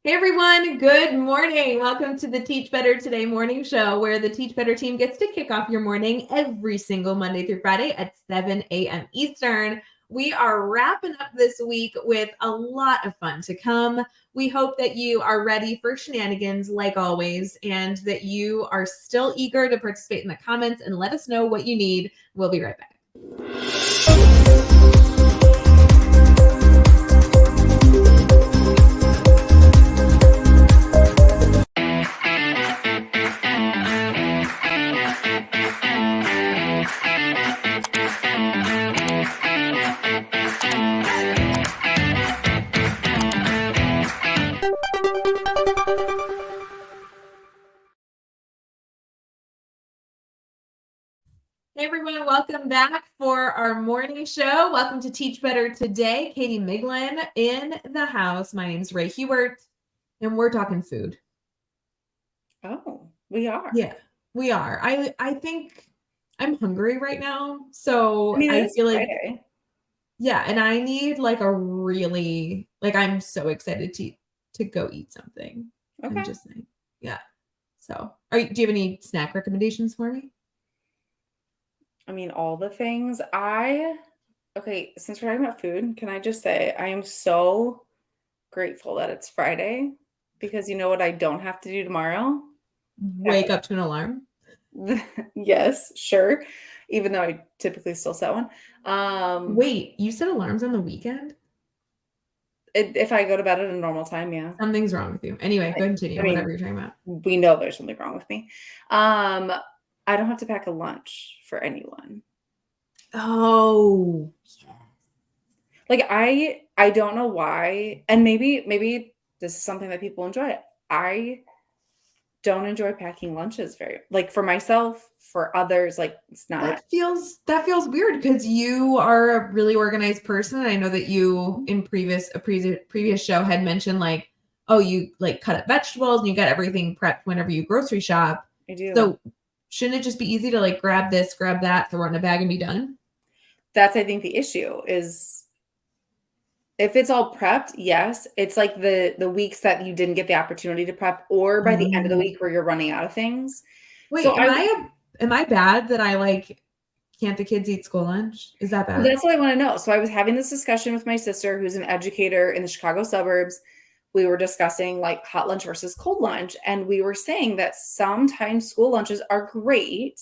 Hey everyone, good morning. Welcome to the Teach Better Today morning show, where the Teach Better team gets to kick off your morning every single Monday through Friday at 7 a.m. Eastern. We are wrapping up this week with a lot of fun to come. We hope that you are ready for shenanigans like always, and that you are still eager to participate in the comments and let us know what you need. We'll be right back. Hey everyone, welcome back for our morning show. Welcome to Teach Better Today. Katie Miglin in the house. My name's Rae Hughart, and we're talking food. Oh, we are. Yeah, we are. I think I'm hungry right now, so I mean, I it is feel like Friday. yeah, and I need like a really I'm so excited to go eat something. I'm Okay. just saying, yeah. So, do you have any snack recommendations for me? I mean, all the things. Okay, since we're talking about food, can I just say I am so grateful that it's Friday because you know what I don't have to do tomorrow? Pack Wake up to an alarm. Yes, sure. Even though I typically still set one. Wait, you set alarms on the weekend? If I go to bed at a normal time, yeah. Something's wrong with you. Anyway, I, go I continue. mean, Whatever you're talking about. we know there's something wrong with me. I don't have to pack a lunch for anyone. Oh, Like I don't know why, and maybe this is something that people enjoy. I don't enjoy packing lunches very like for myself, for others, like it's not. that feels weird because you are a really organized person. I know that you in previous show had mentioned oh, you like cut up vegetables and you got everything prepped whenever you grocery shop. I do. So shouldn't it just be easy to like grab this, grab that, throw it in a bag and be done? That's I think the issue is if it's all prepped, yes. It's like the weeks that you didn't get the opportunity to prep or by the end of the week where you're running out of things. So Wait, am I bad that I can't the kids eat school lunch? Is that bad? that's what I want to know. So I was having this discussion with my sister, who's an educator in the Chicago suburbs. We were discussing like hot lunch versus cold lunch. And we were saying that sometimes school lunches are great,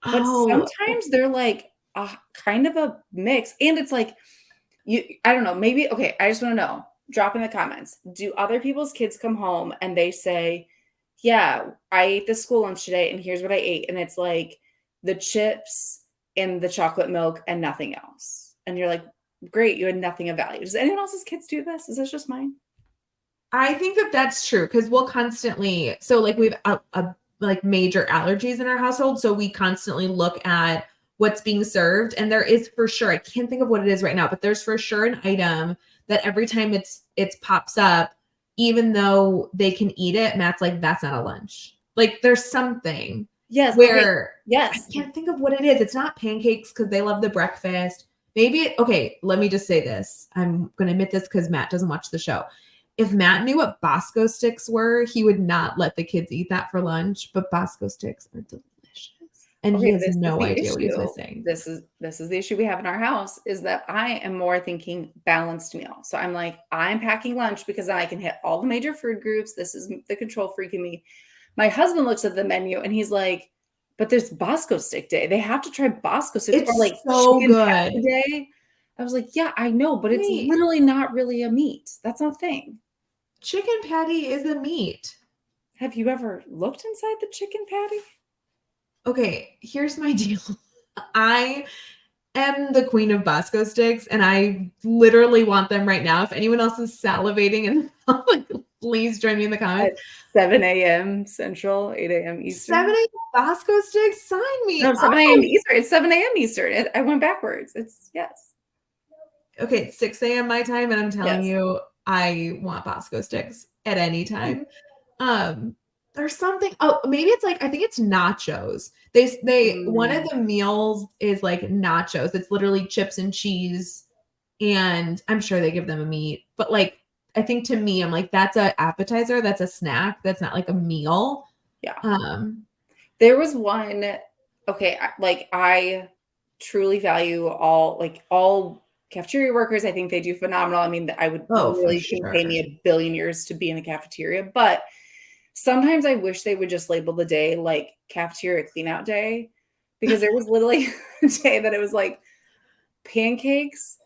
but Oh, sometimes they're like a kind of a mix. And it's like, I don't know, maybe, okay, I just want to know, drop in the comments. Do other people's kids come home and they say, yeah, I ate the school lunch today and here's what I ate. And it's like the chips and the chocolate milk and nothing else. And you're like, great, you had nothing of value. Does anyone else's kids do this? Is this just mine? I think that that's true because we'll constantly we've like major allergies in our household, so we constantly look at what's being served, and there is for sure, I can't think of what it is right now, but there's for sure an item that every time it's pops up, even though they can eat it, Matt's like, that's not a lunch. Like there's something Yes. Okay. where Yes. I can't think of what it is. It's not pancakes because they love the breakfast. Maybe okay, let me just say this. I'm gonna admit this because Matt doesn't watch the show. If Matt knew what Bosco sticks were, he would not let the kids eat that for lunch. But Bosco sticks are delicious, and he Okay, has this is no the idea what he's issue. missing. This is the issue we have in our house is that I am more thinking balanced meal. So I'm like, I'm packing lunch because then I can hit all the major food groups. This is the control freak in me. My husband looks at the menu and he's like, but there's Bosco stick day. They have to try Bosco sticks or It's like so chicken good. patty day. I was like, yeah, I know, but it's Wait, literally not really a meat. That's not a thing. chicken patty is a meat. Have you ever looked inside the chicken patty? Okay, here's my deal. I am the queen of Bosco sticks, and I literally want them right now. If anyone else is salivating and please join me in the comments. At 7 a.m. Central, 8 a.m. Eastern. 7 a.m. Bosco sticks, sign me No, up. 7 a.m. Eastern. It's 7 a.m. Eastern. I went backwards. It's yes. Okay, 6 a.m. my time, and I'm telling Yes. you, I want Bosco sticks at any time. There's something. Oh, maybe it's I think it's nachos. They one of the meals is like nachos. It's literally chips and cheese, and I'm sure they give them a meat, but I think to me, I'm like, that's an appetizer. That's a snack. That's not like a meal. Yeah. There was one, okay, like I truly value all cafeteria workers. I think they do phenomenal. I mean, I would really pay me $1 billion years to be in a cafeteria, but sometimes I wish they would just label the day like cafeteria clean out day, because there was literally a day that it was like pancakes,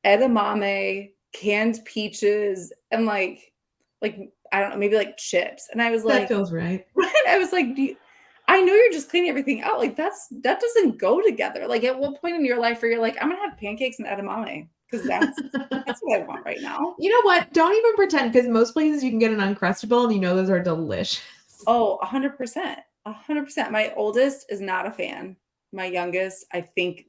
edamame, canned peaches, and like I don't know, maybe like chips. And I was like, that feels right. I was like, I know you're just cleaning everything out. Like that doesn't go together. Like at what point in your life are you like, I'm gonna have pancakes and edamame? Because that's what I want right now. You know what? Don't even pretend, because most places you can get an Uncrustable and you know those are delicious. Oh, 100%. 100%. My oldest is not a fan. My youngest, I think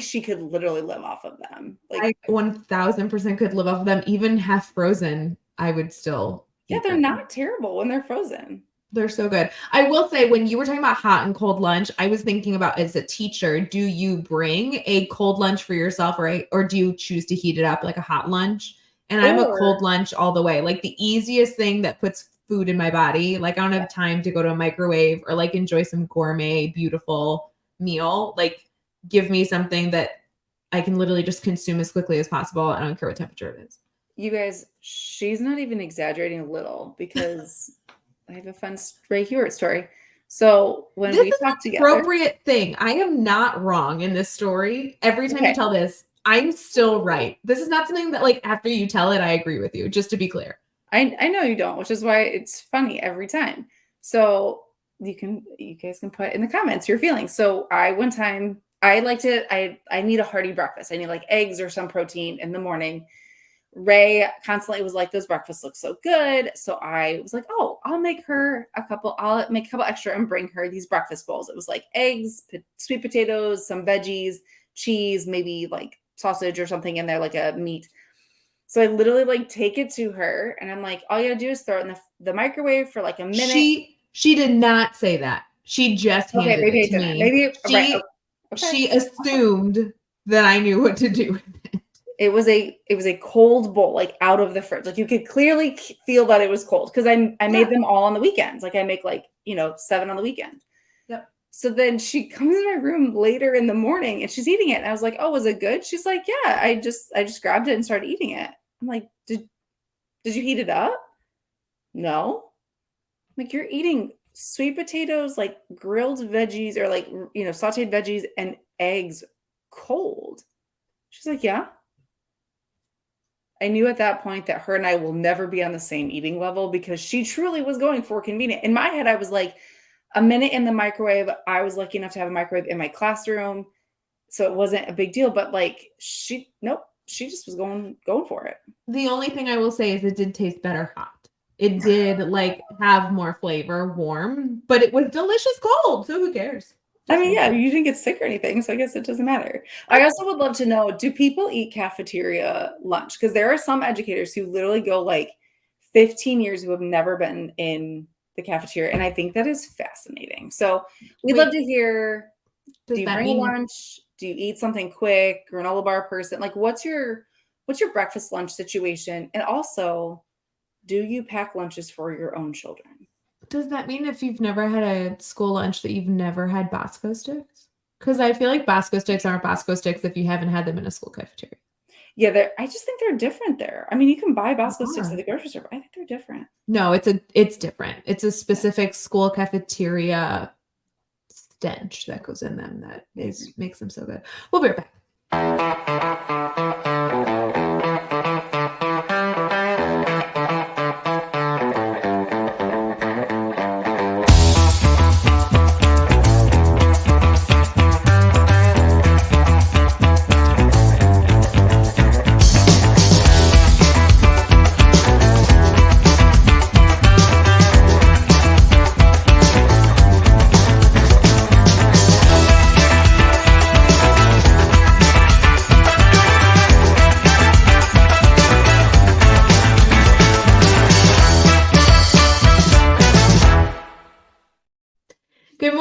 she could literally live off of them. Like I 1000% could live off of them. Even half frozen, I would still. Yeah, they're not terrible when they're frozen. They're so good. I will say, when you were talking about hot and cold lunch, I was thinking about, as a teacher, do you bring a cold lunch for yourself, or do you choose to heat it up like a hot lunch? And I'm a cold lunch all the way. Like the easiest thing that puts food in my body. Like I don't have time to go to a microwave or like enjoy some gourmet, beautiful meal. Like give me something that I can literally just consume as quickly as possible. I don't care what temperature it is. You guys, she's not even exaggerating a little, because I have a fun Rae Hughart story. So when we talked together, appropriate thing. I am not wrong in this story. Every time you tell this, I'm still right. This is not something that like after you tell it, I agree with you, just to be clear. I know you don't, which is why it's funny every time. So you guys can put in the comments your feelings. So one time I need a hearty breakfast. I need like eggs or some protein in the morning. Rae constantly was like, those breakfasts look so good. So I was like, oh, I'll make a couple extra and bring her these breakfast bowls. It was like eggs, sweet potatoes, some veggies, cheese, maybe like sausage or something in there, like a meat. So I literally like take it to her and I'm like, all you gotta do is throw it in the microwave for like a minute. She did not say that. She just handed it to me. Maybe she assumed that I knew what to do with it. It was a cold bowl, like out of the fridge. Like you could clearly feel that it was cold, because I made them all on the weekends. Like I make 7 on the weekend. Yep. So then she comes in my room later in the morning and she's eating it. And I was like, oh, was it good? She's like, yeah, I just grabbed it and started eating it. I'm like, did you heat it up? No. I'm like, you're eating sweet potatoes, like grilled veggies, or like, sauteed veggies and eggs cold. She's like, yeah. I knew at that point that her and I will never be on the same eating level, because she truly was going for convenient. In my head, I was like, a minute in the microwave. I was lucky enough to have a microwave in my classroom, so it wasn't a big deal. But like she just was going for it. The only thing I will say is it did taste better hot. It did like have more flavor warm, but it was delicious cold. So who cares? I mean, yeah, you didn't get sick or anything, so I guess it doesn't matter. I also would love to know, do people eat cafeteria lunch? Because there are some educators who literally go like 15 years who have never been in the cafeteria, and I think that is fascinating. So we'd love to hear, do you bring lunch? Do you eat something quick? Granola bar person? Like what's your breakfast lunch situation? And also, do you pack lunches for your own children? Does that mean if you've never had a school lunch that you've never had Bosco sticks? Because I feel like Bosco sticks aren't Bosco sticks if you haven't had them in a school cafeteria. Yeah, I just think they're different there. I mean, you can buy Bosco sticks at the grocery store, but I think they're different. No, it's different. It's a specific school cafeteria stench that goes in them that makes them so good. We'll be right back.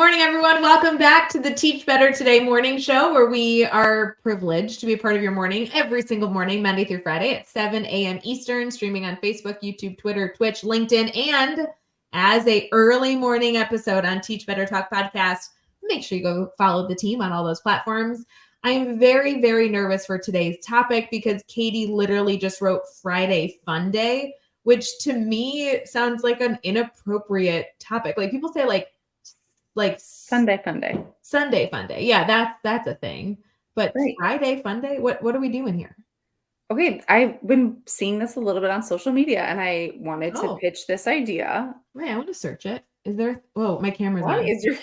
morning, everyone. Welcome back to the Teach Better Today morning show, where we are privileged to be a part of your morning every single morning, Monday through Friday at 7 a.m. Eastern, streaming on Facebook, YouTube, Twitter, Twitch, LinkedIn, and as a early morning episode on Teach Better Talk podcast. Make sure you go follow the team on all those platforms. I am very, very nervous for today's topic because Katie literally just wrote Friday Fun Day, which to me sounds like an inappropriate topic. Like people say like Sunday Fun Day. Sunday Fun Day. Yeah, that's a thing. But Great. Friday Fun Day, what are we doing here? Okay, I've been seeing this a little bit on social media, and I wanted to pitch this idea. Wait, I want to search it. Is there? Oh, my camera's Why on. is your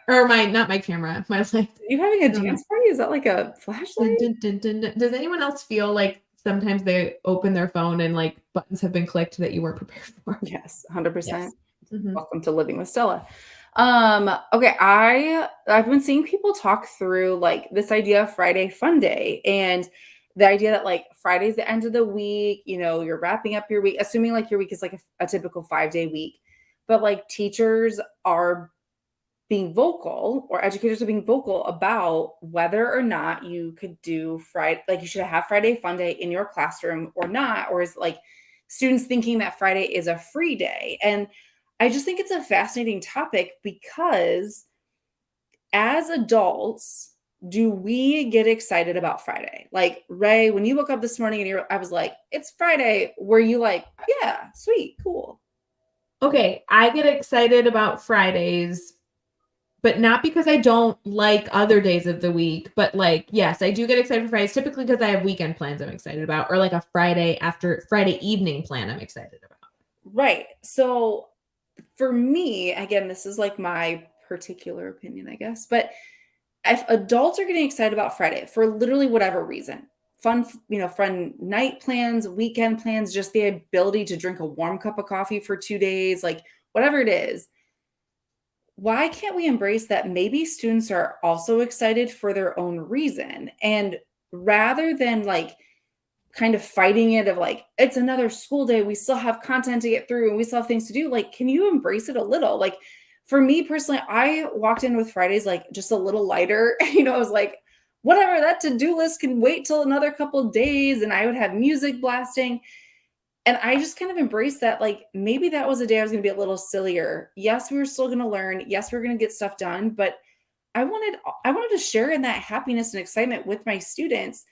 or not my camera? My light. Are you having a dance party? Is that like a flashlight? Dun, dun, dun, dun. Does anyone else feel like sometimes they open their phone and like buttons have been clicked that you weren't prepared for? Yes, 100%. Yes. Mm-hmm. Welcome to Living with Stella. Okay, I've been seeing people talk through like this idea of Friday Fun Day and the idea that like Friday's the end of the week, you know, you're wrapping up your week, assuming like your week is like a typical 5-day week, but like teachers are being vocal or educators are being vocal about whether or not you could do Friday, like you should have Friday Fun Day in your classroom or not, or is like students thinking that Friday is a free day. And I just think it's a fascinating topic because as adults, do we get excited about Friday? Like Rae, when you woke up this morning and I was like, it's Friday. Were you like, yeah, sweet, cool? Okay, I get excited about Fridays, but not because I don't like other days of the week, but like, yes, I do get excited for Fridays, typically because I have weekend plans I'm excited about, or like a Friday evening plan I'm excited about. Right. So for me, again, this is like my particular opinion, I guess, but if adults are getting excited about Friday for literally whatever reason, fun night plans, weekend plans, just the ability to drink a warm cup of coffee for 2 days, like whatever it is, why can't we embrace that maybe students are also excited for their own reason? And rather than like kind of fighting it of like, it's another school day, we still have content to get through and we still have things to do, like, can you embrace it a little? Like for me personally, I walked in with Fridays like just a little lighter. I was like, whatever, that to-do list can wait till another couple of days, and I would have music blasting. And I just kind of embraced that, like, maybe that was a day I was going to be a little sillier. Yes, we were still going to learn. Yes, we we're going to get stuff done. But I wanted to share in that happiness and excitement with my students.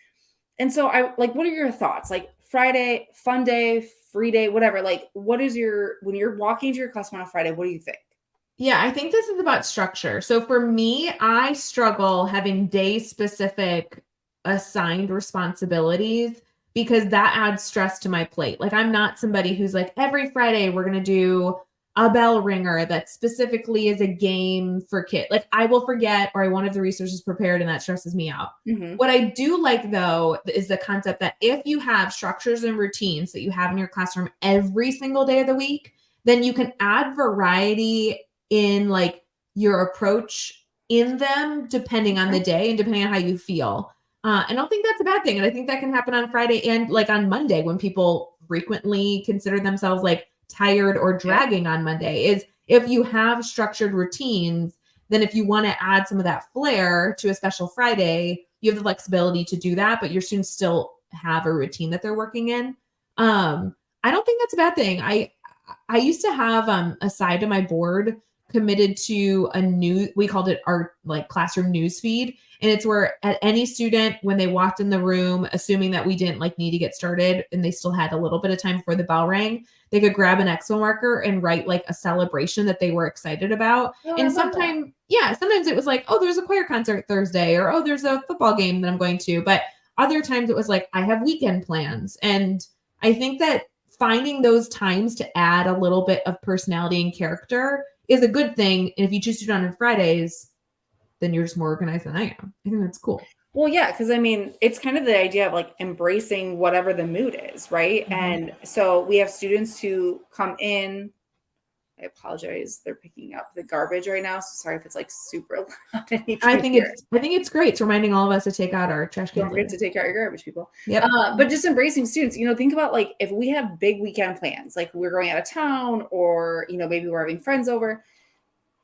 And so what are your thoughts? Like Friday, fun day, free day, whatever. Like, when you're walking to your classroom on a Friday, what do you think? Yeah, I think this is about structure. So for me, I struggle having day-specific assigned responsibilities because that adds stress to my plate. Like I'm not somebody who's like, every Friday we're going to do a bell ringer that specifically is a game for kids. Like I will forget, or I won't have the resources prepared, and that stresses me out. Mm-hmm. What I do like though is the concept that if you have structures and routines that you have in your classroom every single day of the week, then you can add variety in like your approach in them depending on the day and depending on how you feel. I don't think that's a bad thing. And I think that can happen on Friday and like on Monday when people frequently consider themselves like tired or dragging on Monday. Is if you have structured routines, then if you want to add some of that flair to a special Friday, you have the flexibility to do that, but your students still have a routine that they're working in. I don't think that's a bad thing. I used to have a side of my board committed to we called it our like classroom news feed. And it's where at any student, when they walked in the room, assuming that we didn't like need to get started and they still had a little bit of time before the bell rang, they could grab an Expo marker and write like a celebration that they were excited about. Oh, and sometimes it was like, oh, there's a choir concert Thursday, or, oh, there's a football game that I'm going to. But other times it was like, I have weekend plans. And I think that finding those times to add a little bit of personality and character is a good thing. And if you choose to do it on Fridays, then you're just more organized than I am. I think that's cool. Well, yeah, because I mean, it's kind of the idea of like embracing whatever the mood is, right? Mm-hmm. And so we have students who come in. I apologize. They're picking up the garbage right now. So sorry if it's like super loud. I think it's great. It's reminding all of us to take out our trash cans. Don't forget to take out your garbage, people. Yep. But just embracing students, think about like if we have big weekend plans, like we're going out of town or, maybe we're having friends over.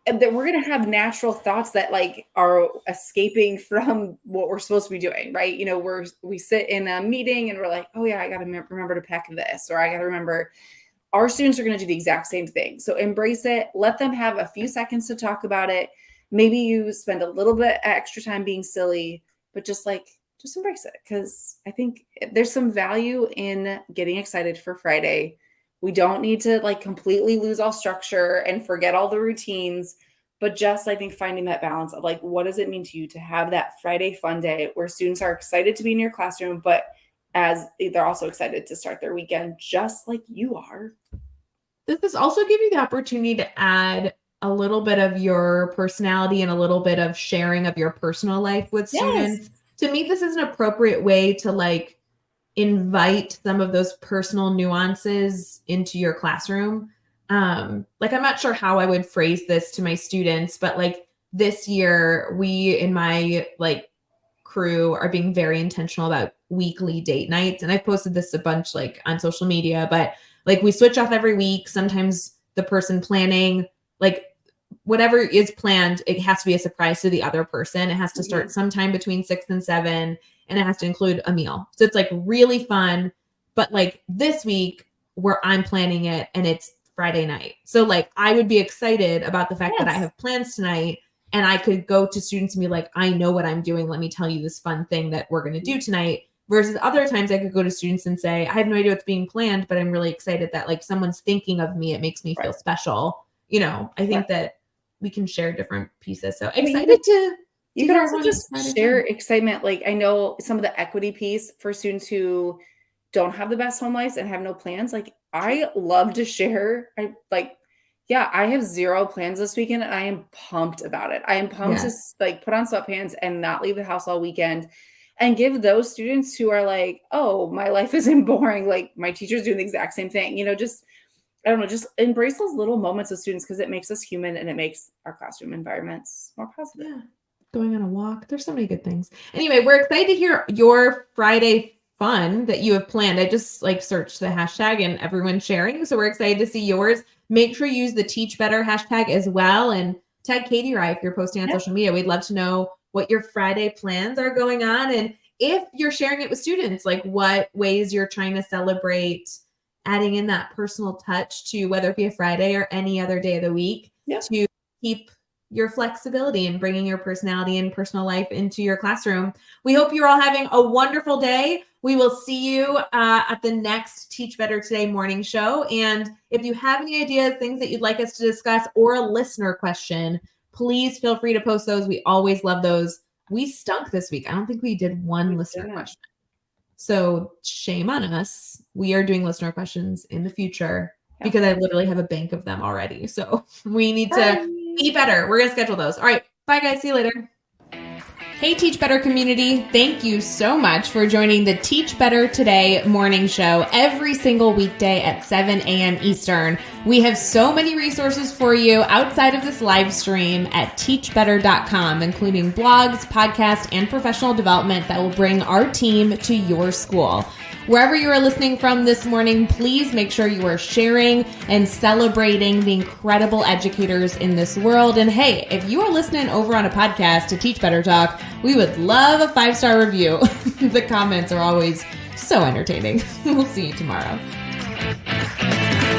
that we're going to have natural thoughts that like are escaping from what we're supposed to be doing, right? You know, we sit in a meeting and we're like, oh yeah, I got to remember to pack this, or I got to remember. Our students are going to do the exact same thing. So embrace it. Let them have a few seconds to talk about it. Maybe you spend a little bit extra time being silly, but just embrace it. Because I think there's some value in getting excited for Friday. We don't need to like completely lose all structure and forget all the routines, but just I think finding that balance of like, what does it mean to you to have that Friday fun day where students are excited to be in your classroom, but as they're also excited to start their weekend, just like you are. Does this also give you the opportunity to add a little bit of your personality and a little bit of sharing of your personal life with students? To me, this is an appropriate way to like invite some of those personal nuances into your classroom. Like, I'm not sure how I would phrase this to my students, but like this year, we in my like crew are being very intentional about weekly date nights. And I've posted this a bunch like on social media, but like we switch off every week. Sometimes the person planning, like whatever is planned, it has to be a surprise to the other person. It has to start sometime between 6 and 7, and it has to include a meal. So it's like really fun. But like this week where I'm planning it and it's Friday night. So like I would be excited about the fact that I have plans tonight, and I could go to students and be like, I know what I'm doing. Let me tell you this fun thing that we're going to do tonight. Versus other times I could go to students and say, I have no idea what's being planned, but I'm really excited that like someone's thinking of me. It makes me feel special. You know, I think that we can share different pieces. So excited to you can also just share excitement. Like I know some of the equity piece for students who don't have the best home lives and have no plans. Like I love to share. I have 0 plans this weekend and I am pumped about it. I am pumped to like put on sweatpants and not leave the house all weekend and give those students who are like, oh, my life isn't boring. Like my teacher's doing the exact same thing, you know, just, I don't know, just embrace those little moments with students because it makes us human and it makes our classroom environments more positive. Yeah. Going on a walk. There's so many good things. Anyway, we're excited to hear your Friday fun that you have planned. I just like searched the hashtag and everyone's sharing. So we're excited to see yours. Make sure you use the Teach Better hashtag as well. And tag Katie Rae if you're posting on social media. We'd love to know what your Friday plans are going on. And if you're sharing it with students, like what ways you're trying to celebrate adding in that personal touch to whether it be a Friday or any other day of the week to keep your flexibility and bringing your personality and personal life into your classroom. We hope you're all having a wonderful day. We will see you at the next Teach Better Today morning show. And if you have any ideas, things that you'd like us to discuss, or a listener question, please feel free to post those. We always love those. We stunk this week. I don't think we did one listener question. So shame on us. We are doing listener questions in the future because I literally have a bank of them already. So we need to be better. We're going to schedule those. All right. Bye, guys. See you later. Hey, Teach Better community. Thank you so much for joining the Teach Better Today morning show every single weekday at 7 a.m. Eastern. We have so many resources for you outside of this live stream at teachbetter.com, including blogs, podcasts, and professional development that will bring our team to your school. Wherever you are listening from this morning, please make sure you are sharing and celebrating the incredible educators in this world. And hey, if you are listening over on a podcast to Teach Better Talk, we would love a 5-star review. The comments are always so entertaining. We'll see you tomorrow.